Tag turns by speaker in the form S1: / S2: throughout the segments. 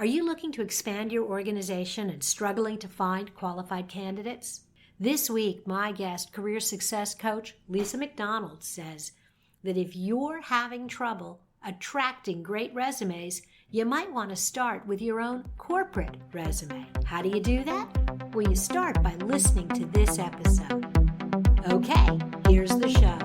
S1: Are you looking to expand your organization and struggling to find qualified candidates? This week, my guest, career success coach Lisa McDonald, says that if you're having trouble attracting great resumes, you might want to start with your own corporate resume. How do you do that? Well, you start by listening to this episode. Okay, here's the show.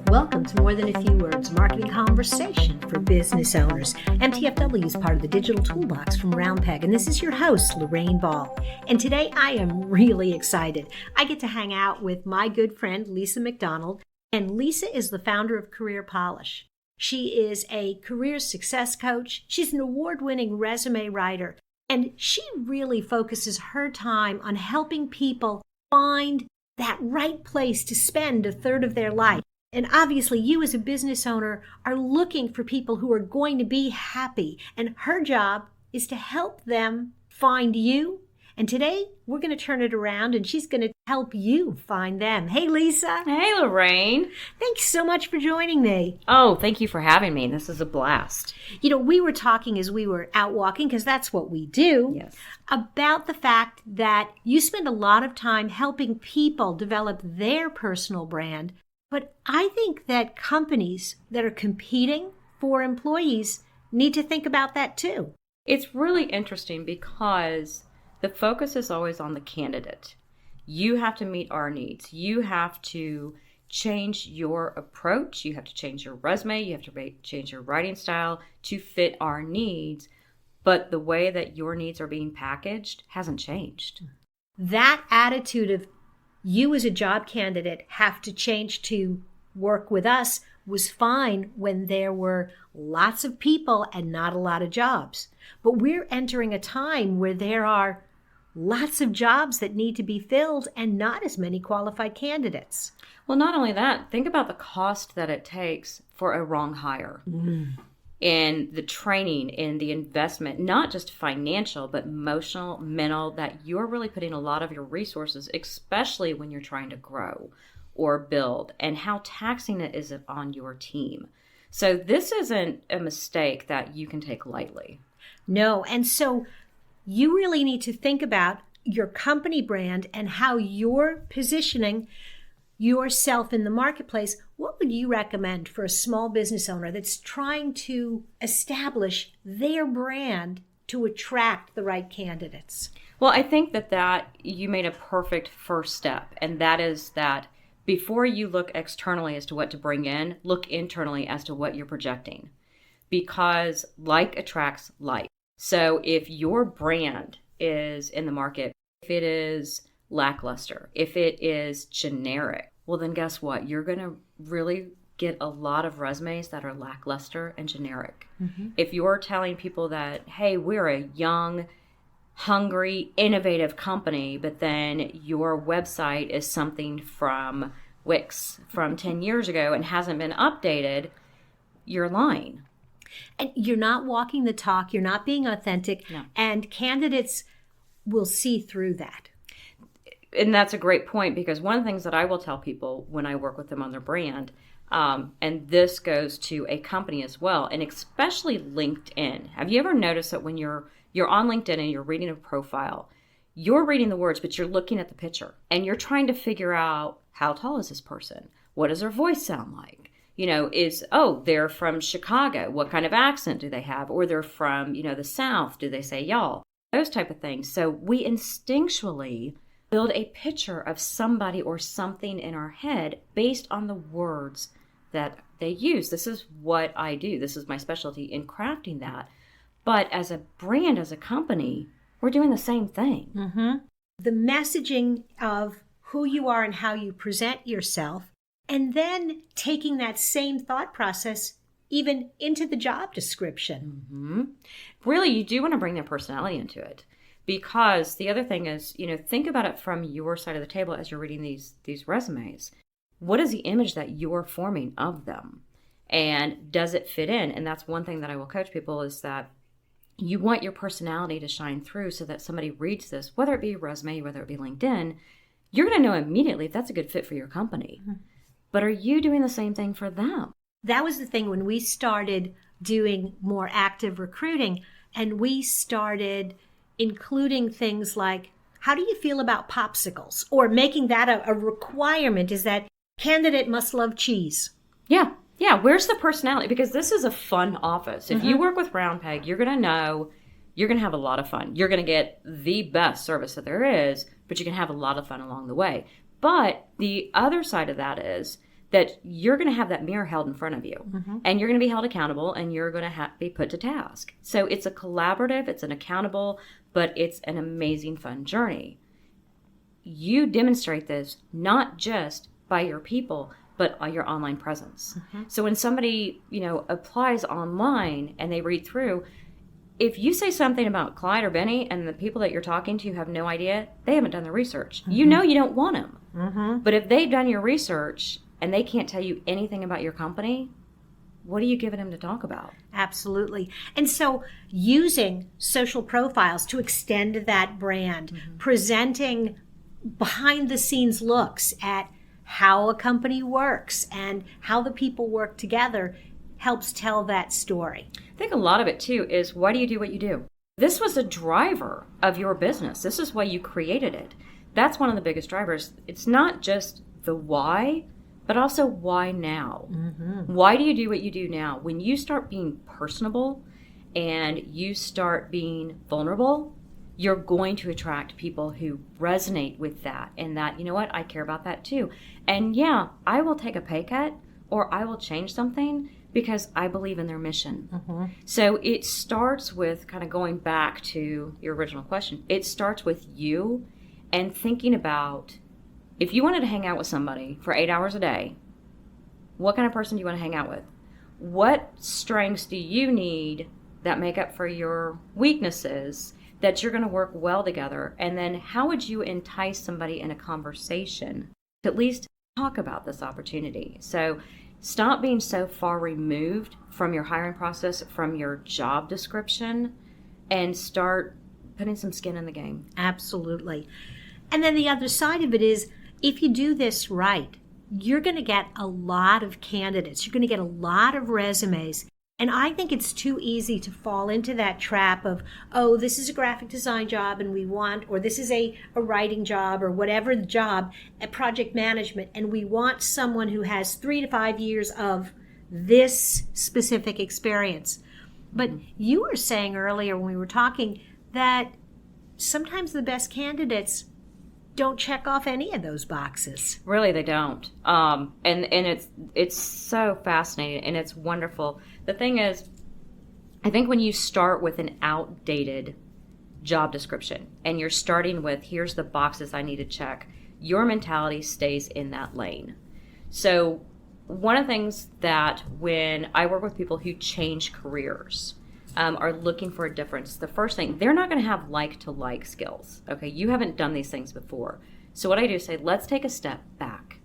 S1: Welcome to More Than a Few Words, marketing conversation for business owners. MTFW is part of the digital toolbox from Roundpeg, and this is your host, Lorraine Ball. And today I am really excited. I get to hang out with my good friend, Lisa McDonald, and Lisa is the founder of Career Polish. She is a career success coach. She's an award-winning resume writer, and she really focuses her time on helping people find that right place to spend a third of their life. And obviously, you as a business owner are looking for people who are going to be happy. And her job is to help them find you. And today, we're going to turn it around and she's going to help you find them. Hey, Lisa.
S2: Hey, Lorraine.
S1: Thanks so much for joining me.
S2: Oh, thank you for having me. This is a blast.
S1: You know, we were talking as we were out walking, because that's what we do,
S2: yes,
S1: about the fact that you spend a lot of time helping people develop their personal brand. But I think that companies that are competing for employees need to think about that too.
S2: It's really interesting because the focus is always on the candidate. You have to meet our needs. You have to change your approach. You have to change your resume. You have to change your writing style to fit our needs. But the way that your needs are being packaged hasn't changed.
S1: That attitude of you as a job candidate have to change to work with us was fine when there were lots of people and not a lot of jobs. But we're entering a time where there are lots of jobs that need to be filled and not as many qualified candidates.
S2: Well, not only that, think about the cost that it takes for a wrong hire. And the training and the investment, not just financial, but emotional, mental, that you're really putting a lot of your resources, especially when you're trying to grow or build, and how taxing it is on your team. So this isn't a mistake that you can take lightly.
S1: No, and so you really need to think about your company brand and how you're positioning yourself in the marketplace. What would you recommend for a small business owner that's trying to establish their brand to attract the right candidates?
S2: Well, I think that you made a perfect first step, and that is that before you look externally as to what to bring in, look internally as to what you're projecting, because like attracts like. So if your brand is in the market, if it is lackluster, if it is generic, well, then guess what? You're going to really get a lot of resumes that are lackluster and generic. If you're telling people that, hey, we're a young, hungry, innovative company, but then your website is something from Wix from 10 years ago and hasn't been updated, you're lying.
S1: And you're not walking the talk. You're not being authentic.
S2: No.
S1: And candidates will see through that.
S2: And that's a great point, because one of the things that I will tell people when I work with them on their brand, and this goes to a company as well, and especially LinkedIn. Have you ever noticed that when you're on LinkedIn and you're reading a profile, you're reading the words, but you're looking at the picture and you're trying to figure out, how tall is this person? What does their voice sound like? You know, they're from Chicago. What kind of accent do they have? Or they're from, the South. Do they say y'all? Those type of things. So we instinctually build a picture of somebody or something in our head based on the words that they use. This is what I do. This is my specialty in crafting that. But as a brand, as a company, we're doing the same thing.
S1: The messaging of who you are and how you present yourself, and then taking that same thought process even into the job description.
S2: Really, you do want to bring their personality into it. Because the other thing is, think about it from your side of the table as you're reading these resumes. What is the image that you're forming of them? And does it fit in? And that's one thing that I will coach people, is that you want your personality to shine through so that somebody reads this, whether it be a resume, whether it be LinkedIn, you're going to know immediately if that's a good fit for your company. But are you doing the same thing for them?
S1: That was the thing when we started doing more active recruiting. and we started including things like, how do you feel about popsicles? Or making that a requirement is that candidate must love cheese.
S2: Yeah. Yeah. Where's the personality? Because this is a fun office. If you work with Round Peg, you're going to know you're going to have a lot of fun. You're going to get the best service that there is, but you can have a lot of fun along the way. But the other side of that is that you're going to have that mirror held in front of you, and you're going to be held accountable, and you're going to be put to task. So it's a collaborative, it's an accountable, but it's an amazing, fun journey. You demonstrate this not just by your people, but on your online presence. So when somebody, applies online and they read through, if you say something about Clyde or Benny and the people that you're talking to have no idea, they haven't done their research. You know you don't want them. But if they've done your research and they can't tell you anything about your company, what are you giving them to talk about?
S1: Absolutely. And so using social profiles to extend that brand, presenting behind the scenes looks at how a company works and how the people work together helps tell that story.
S2: I think a lot of it too is, why do you do what you do? This was a driver of your business. This is why you created it. That's one of the biggest drivers. It's not just the why, but also why now? Why do you do what you do now? When you start being personable and you start being vulnerable, you're going to attract people who resonate with that, and that, you know what, I care about that too. And yeah, I will take a pay cut or I will change something because I believe in their mission. So it starts with kind of going back to your original question. It starts with you and thinking about, if you wanted to hang out with somebody for 8 hours a day, what kind of person do you want to hang out with? What strengths do you need that make up for your weaknesses that you're going to work well together? And then how would you entice somebody in a conversation to at least talk about this opportunity? So stop being so far removed from your hiring process, from your job description, and start putting some skin in the game.
S1: Absolutely. And then the other side of it is, if you do this right, you're going to get a lot of candidates. You're going to get a lot of resumes. And I think it's too easy to fall into that trap of, oh, this is a graphic design job and we want, or this is a writing job or whatever the job, a project management, and we want someone who has 3 to 5 years of this specific experience. But you were saying earlier when we were talking that sometimes the best candidates don't check off any of those boxes.
S2: Really, they don't. And it's so fascinating and it's wonderful. The thing is, I think when you start with an outdated job description and you're starting with, here's the boxes I need to check, your mentality stays in that lane. So one of the things that when I work with people who change careers, are looking for a difference, the first thing, they're not going to have like-to-like skills. Okay, you haven't done these things before. So what I do is say, let's take a step back.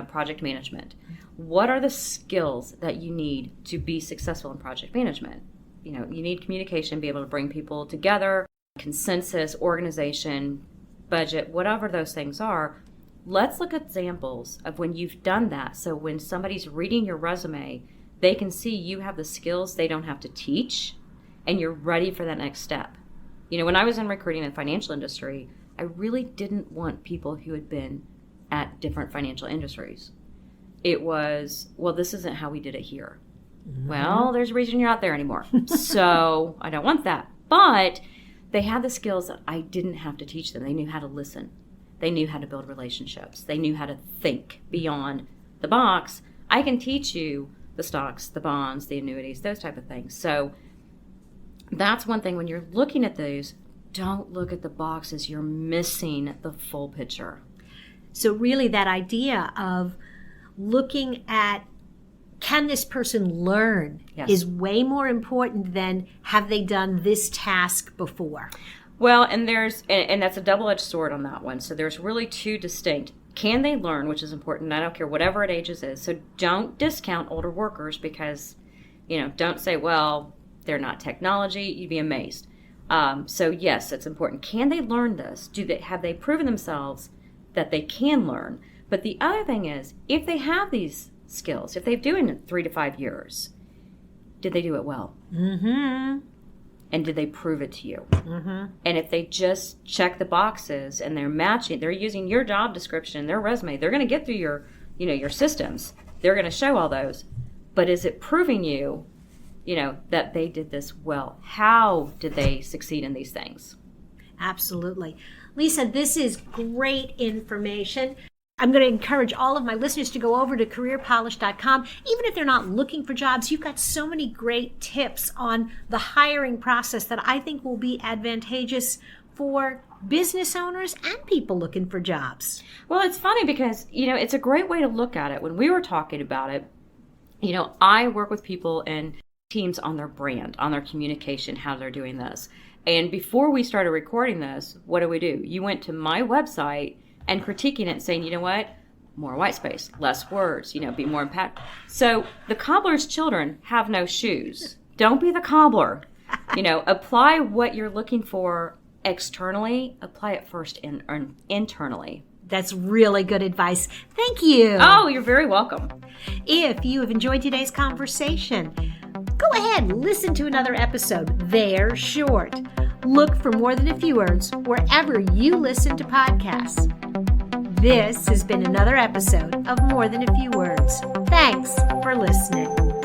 S2: Project management. What are the skills that you need to be successful in project management? You need communication, be able to bring people together, consensus, organization, budget, whatever those things are. Let's look at examples of when you've done that. So when somebody's reading your resume, they can see you have the skills they don't have to teach, and you're ready for that next step. When I was in recruiting in the financial industry, I really didn't want people who had been at different financial industries. It was, well, this isn't how we did it here. Well, there's a reason you're not there anymore. So I don't want that. But they had the skills that I didn't have to teach them. They knew how to listen. They knew how to build relationships. They knew how to think beyond the box. I can teach you the stocks, the bonds, the annuities, those type of things. So that's one thing. When you're looking at those, don't look at the boxes. You're missing the full picture.
S1: So really that idea of looking at, can this person learn, is way more important than have they done this task before.
S2: Well, and that's a double-edged sword on that one. So there's really two distinct. Can they learn, which is important. I don't care whatever it ages is. So don't discount older workers because, don't say, well, they're not technology. You'd be amazed. So yes, it's important. Can they learn this? Have they proven themselves that they can learn? But the other thing is, if they have these skills, if they've doing it 3 to 5 years, did they do it well? And did they prove it to you? Mm-hmm. And if they just check the boxes and they're matching, they're using your job description, their resume, they're going to get through your systems. They're going to show all those. But is it proving you, that they did this well? How did they succeed in these things?
S1: Absolutely. Lisa, this is great information. I'm going to encourage all of my listeners to go over to careerpolish.com. Even if they're not looking for jobs, you've got so many great tips on the hiring process that I think will be advantageous for business owners and people looking for jobs.
S2: Well, it's funny because, it's a great way to look at it. When we were talking about it, I work with people and teams on their brand, on their communication, how they're doing this. And before we started recording this, what do? You went to my website and critiquing it and saying, you know what, more white space, less words, be more impactful. So the cobbler's children have no shoes. Don't be the cobbler. Apply what you're looking for externally, apply it first internally.
S1: That's really good advice. Thank you.
S2: Oh, you're very welcome.
S1: If you have enjoyed today's conversation, go ahead and listen to another episode. They're short. Look for More Than a Few Words wherever you listen to podcasts. This has been another episode of More Than a Few Words. Thanks for listening.